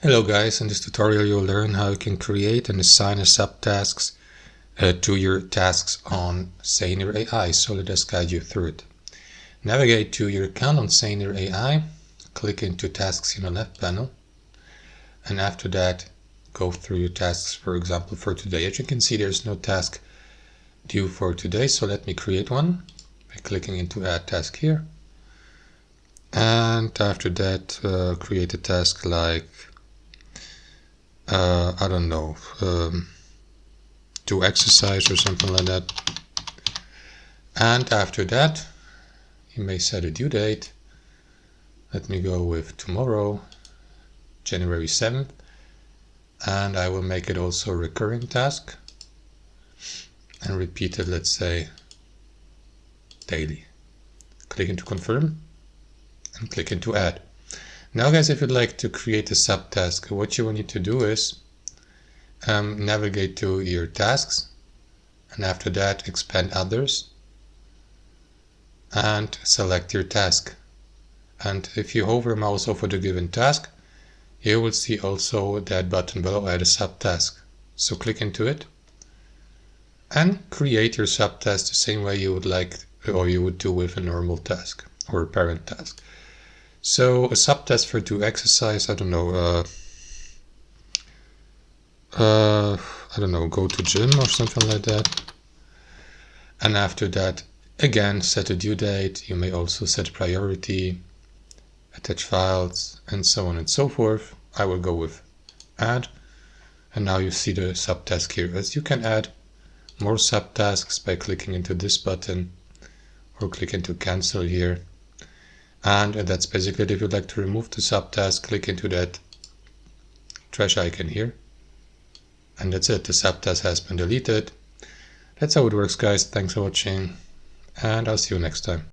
Hello guys, in this tutorial you'll learn how you can create and assign a subtasks to your tasks on Saner AI. So let us guide you through it. Navigate to your account on Saner AI, click into tasks in the left panel, and after that go through your tasks, for example for today. As you can see, there's no task due for today, so let me create one by clicking into add task here. And after that create a task like I don't know, do exercise or something like that. And after that, you may set a due date. Let me go with tomorrow, January 7th. And I will make it also a recurring task and repeat it, let's say, daily. Click into confirm and click into add. Now guys, if you'd like to create a subtask, what you will need to do is navigate to your tasks, and after that expand others and select your task. And if you hover mouse over the given task, you will see also that button below, add a subtask. So click into it and create your subtask the same way you would like, or you would do with a normal task or a parent task. So a subtask for do exercise, I don't know, go to gym or something like that. And after that, again, set a due date. You may also set priority, attach files, and so on and so forth. I will go with add. And now you see the subtask here. As you can add more subtasks by clicking into this button or click into cancel here. And that's basically it. If you'd like to remove the subtask, click into that trash icon here. And that's it. The subtask has been deleted. That's how it works, guys. Thanks for watching, and I'll see you next time.